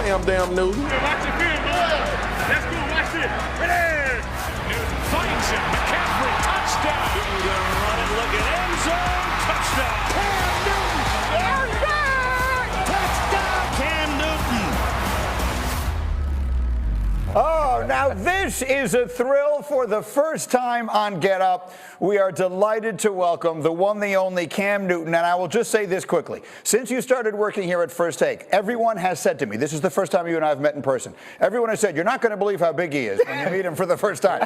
Cam damn Newton. Watch your film, boy. Let's go, watch this. Ready? Newton finds him. McCaffrey, touchdown. Newton gonna run it, look at end zone, touchdown. Cam Newton. Touchdown, Cam Newton. Oh, now this is a thrill for the first time on Get Up. We are delighted to welcome the one, the only Cam Newton. And I will just say this quickly. Since you started working here at First Take, everyone has said to me, this is the first time you and I have met in person, everyone has said, you're not going to believe how big he is when you meet him for the first time.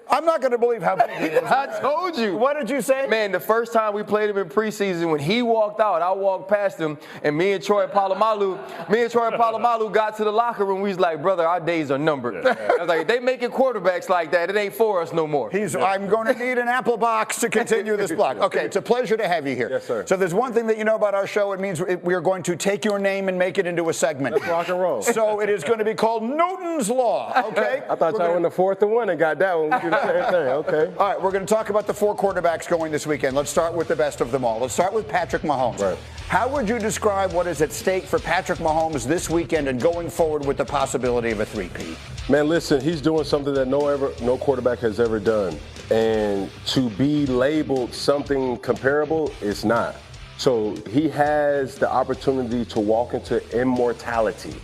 I'm not going to believe how big he is. I told you. What did you say? Man, the first time we played him in preseason, when he walked out, I walked past him, and me and Troy Polamalu got to the locker room. We was like, brother, our days are numbered. I was like, they making quarterbacks like that. It ain't for us no more. I'm going to need an apple box to continue this block. Okay, it's a pleasure to have you here. Yes, sir. So there's one thing that you know about our show. It means we are going to take your name and make it into a segment. Let's rock and roll. So it is going to be called Newton's Law, okay? I thought y'all were in the 4th and 1 and got that one. We do the same thing, okay. All right, we're going to talk about the 4 quarterbacks going this weekend. Let's start with the best of them all. Let's start with Patrick Mahomes. Right. How would you describe what is at stake for Patrick Mahomes this weekend and going forward with the possibility of a 3-peat? Man, listen, he's doing something that no quarterback has ever done. And to be labeled something comparable, it's not. So he has the opportunity to walk into immortality,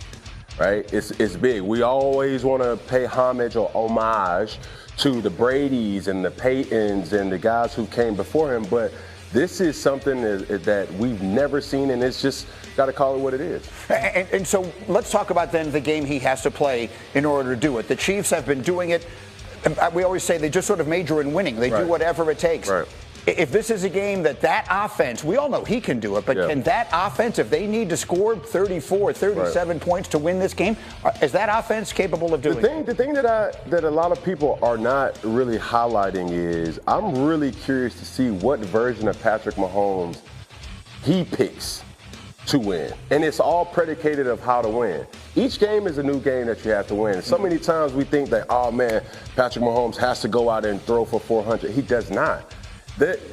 right? It's big. We always want to pay homage or homage to the Bradys and the Paytons and the guys who came before him, but this is something that we've never seen, and it's just got to call it what it is. And so let's talk about then the game he has to play in order to do it. The Chiefs have been doing it. We always say they just sort of major in winning. They do whatever it takes. Right. If this is a game that offense, we all know he can do it, but can that offense, if they need to score 34, 37 points to win this game, is that offense capable of doing it? The thing that a lot of people are not really highlighting is I'm really curious to see what version of Patrick Mahomes he picks to win. And it's all predicated of how to win. Each game is a new game that you have to win. So many times we think that, oh man, Patrick Mahomes has to go out and throw for 400. He does not.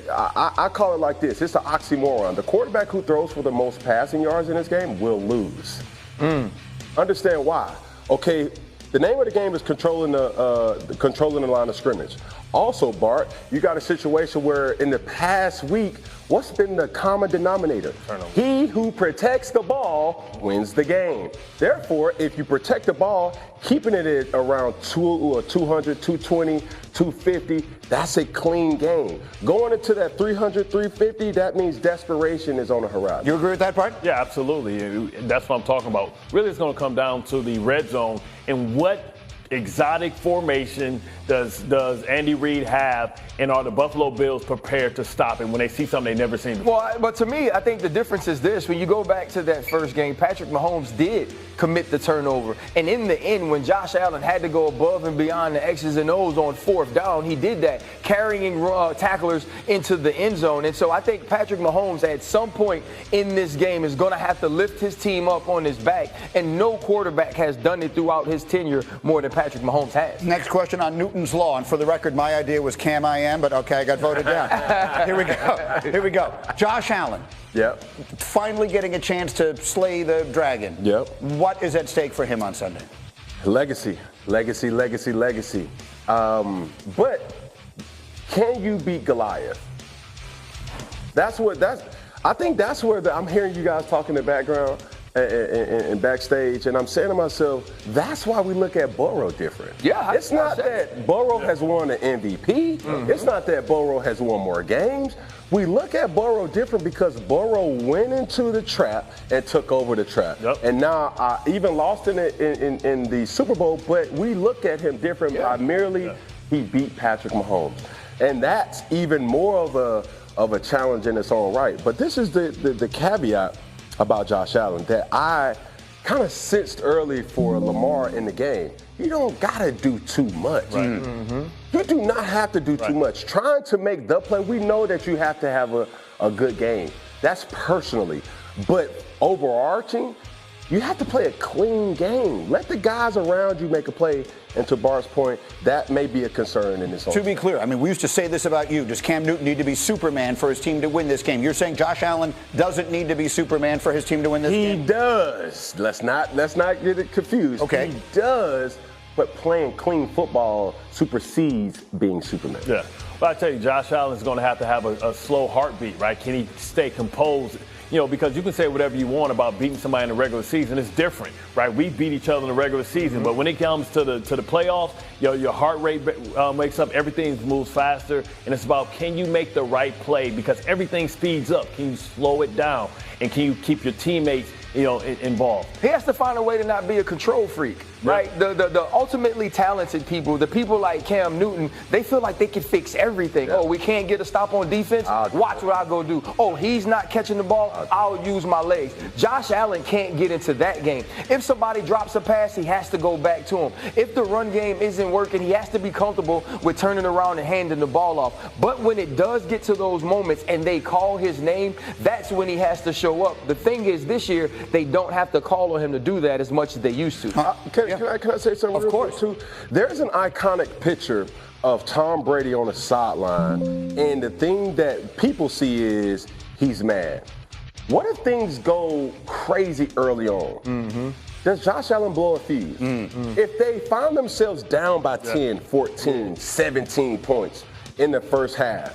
I call it like this. It's an oxymoron. The quarterback who throws for the most passing yards in this game will lose. Understand why. Okay, the name of the game is controlling the line of scrimmage. Also, Bart, you got a situation where in the past week, what's been the common denominator? He who protects the ball wins the game. Therefore, if you protect the ball, keeping it at around 200, 220, 250, that's a clean game. Going into that 300, 350, that means desperation is on the horizon. You agree with that part? Yeah, absolutely. And that's what I'm talking about. Really, it's going to come down to the red zone and what exotic formation does Andy Reid have, and are the Buffalo Bills prepared to stop him when they see something they've never seen before? Well, but to me, I think the difference is this. When you go back to that first game, Patrick Mahomes did commit the turnover. And in the end, when Josh Allen had to go above and beyond the X's and O's on 4th down, he did that, carrying tacklers into the end zone. And so I think Patrick Mahomes at some point in this game is going to have to lift his team up on his back. And no quarterback has done it throughout his tenure more than Patrick Mahomes has. Next question on Newton's Law. And for the record, my idea was Cam I am, but okay, I got voted down. Here we go. Josh Allen. Yep. Finally getting a chance to slay the dragon. Yep. What is at stake for him on Sunday? Legacy. But can you beat Goliath? I think that's where I'm hearing you guys talk in the background and backstage, and I'm saying to myself, that's why we look at Burrow different. Yeah, it's not that Burrow has won an MVP. Mm-hmm. It's not that Burrow has won more games. We look at Burrow different because Burrow went into the trap and took over the trap. Yep. And now even lost in the Super Bowl, but we look at him different primarily. He beat Patrick Mahomes. And that's even more of a challenge in its own right. But this is the caveat about Josh Allen that I kind of sensed early for Lamar in the game. You don't got to do too much. Right. Mm-hmm. You do not have to do too much. Trying to make the play, we know that you have to have a good game. That's personally. But overarching, you have to play a clean game. Let the guys around you make a play. And to Bart's point, that may be a concern in this whole. To be clear, I mean, we used to say this about you. Does Cam Newton need to be Superman for his team to win this game? You're saying Josh Allen doesn't need to be Superman for his team to win this game? He does. Let's not get it confused. Okay. He does, but playing clean football supersedes being Superman. Yeah. Well, I tell you, Josh Allen's going to have a slow heartbeat, right? Can he stay composed? You know, because you can say whatever you want about beating somebody in the regular season. It's different, right? We beat each other in the regular season, but when it comes to the playoffs, your heart rate wakes up, everything moves faster, and it's about, can you make the right play? Because everything speeds up. Can you slow it down? And can you keep your teammates, involved? He has to find a way to not be a control freak, right? The ultimately talented people, the people like Cam Newton, they feel like they can fix everything. Yeah. Oh, we can't get a stop on defense? Watch what I go do. Oh, he's not catching the ball? I'll use my legs. Josh Allen can't get into that game. If somebody drops a pass, he has to go back to him. If the run game isn't working, he has to be comfortable with turning around and handing the ball off. But when it does get to those moments and they call his name, that's when he has to show up. The thing is, this year, they don't have to call on him to do that as much as they used to. Can I say something? Of course. Too? There's an iconic picture of Tom Brady on the sideline, and the thing that people see is he's mad. What if things go crazy early on? Mm-hmm. Does Josh Allen blow a fuse? Mm-hmm. If they find themselves down by 10, 14, 17 points in the first half,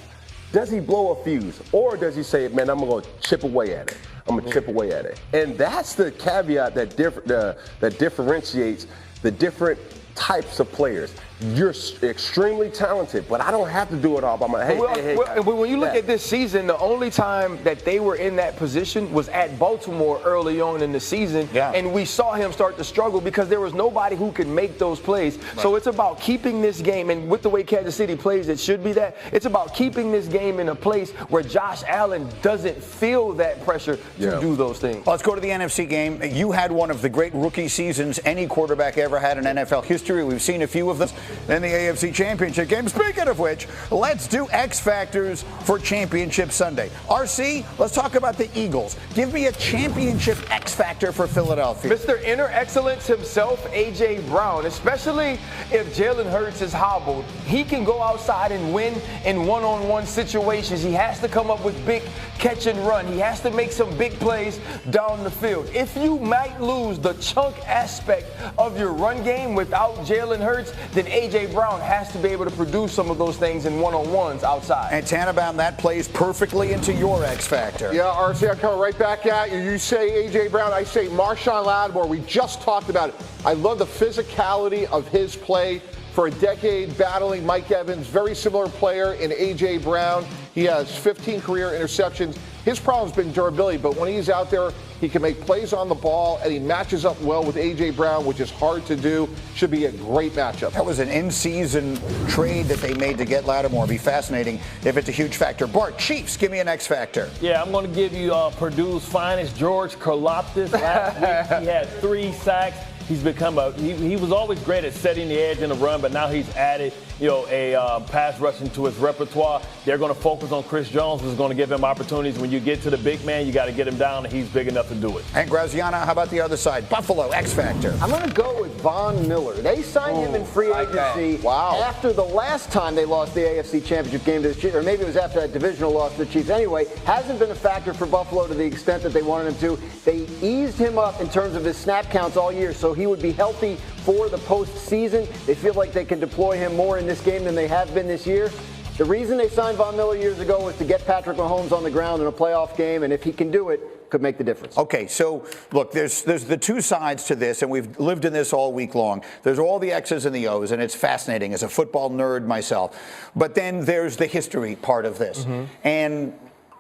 does he blow a fuse? Or does he say, man, I'm going to chip away at it? I'm going to chip away at it. And that's the caveat that differentiates the different types of players. You're extremely talented, but I don't have to do it all by myself. When you look at this season, the only time that they were in that position was at Baltimore early on in the season, and we saw him start to struggle because there was nobody who could make those plays. Right. So it's about keeping this game, and with the way Kansas City plays, it should be that. It's about keeping this game in a place where Josh Allen doesn't feel that pressure to do those things. Let's go to the NFC game. You had one of the great rookie seasons any quarterback ever had in NFL history. We've seen a few of them in the AFC Championship game. Speaking of which, let's do X Factors for Championship Sunday. RC, let's talk about the Eagles. Give me a championship X Factor for Philadelphia. Mr. Inner Excellence himself, A.J. Brown, especially if Jalen Hurts is hobbled. He can go outside and win in one-on-one situations. He has to come up with big catch and run. He has to make some big plays down the field. If you might lose the chunk aspect of your run game without Jalen Hurts, then A.J. Brown has to be able to produce some of those things in one-on-ones outside. And Tannenbaum, that plays perfectly into your X Factor. Yeah, RC, I'm coming right back at you. You say A.J. Brown, I say Marshawn Lattimore. We just talked about it. I love the physicality of his play. For a decade battling Mike Evans, very similar player in A.J. Brown. He has 15 career interceptions. His problem's been durability, but when he's out there, he can make plays on the ball, and he matches up well with A.J. Brown, which is hard to do. Should be a great matchup. That was an in-season trade that they made to get Lattimore. It'll be fascinating if it's a huge factor. Bart, Chiefs, give me an X Factor. Yeah, I'm going to give you Purdue's finest, George Karlaftis. Last week, he had 3 sacks. He's become he was always great at setting the edge in the run, but now he's added, a pass rushing to his repertoire. They're going to focus on Chris Jones, who's going to give him opportunities. When you get to the big man, you got to get him down, and he's big enough to do it. And Graziano, how about the other side? Buffalo, X Factor. I'm going to go with Von Miller. They signed him in free agency after the last time they lost the AFC Championship game to the Chiefs, or maybe it was after that divisional loss to the Chiefs. Anyway, hasn't been a factor for Buffalo to the extent that they wanted him to. They eased him up in terms of his snap counts all year, so he would be healthy for the postseason. They feel like they can deploy him more in this game than they have been this year. The reason they signed Von Miller years ago was to get Patrick Mahomes on the ground in a playoff game, and if he can do it, could make the difference. Okay, so look, there's the two sides to this, and we've lived in this all week long. There's all the X's and the O's, and it's fascinating as a football nerd myself. But then there's the history part of this. And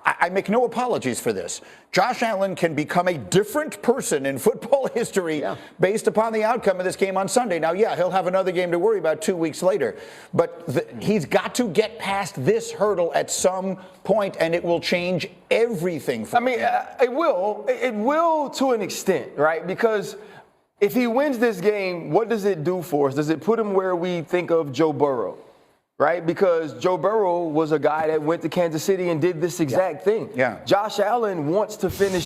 I make no apologies for this. Josh Allen can become a different person in football history based upon the outcome of this game on Sunday. Now, he'll have another game to worry about 2 weeks later, but he's got to get past this hurdle at some point, and it will change everything for him. It will to an extent, right? Because if he wins this game, what does it do for us? Does it put him where we think of Joe Burrow? Right? Because Joe Burrow was a guy that went to Kansas City and did this exact thing. Josh Allen wants to finish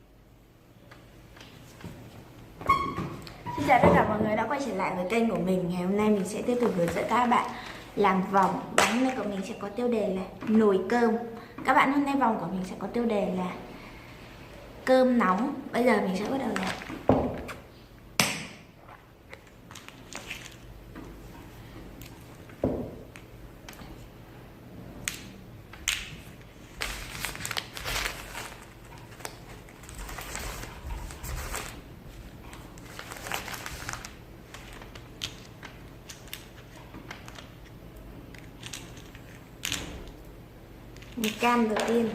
chào tất cả mọi người đã quay trở lại với kênh của mình. Ngày hôm nay mình sẽ tiếp tục hướng dẫn các bạn làm vòng. Và hôm nay của mình sẽ có tiêu đề là nồi cơm. Các bạn, hôm nay vòng của mình sẽ có tiêu đề là cơm nóng. Bây giờ mình sẽ bắt đầu làm. Một cam đầu tiên.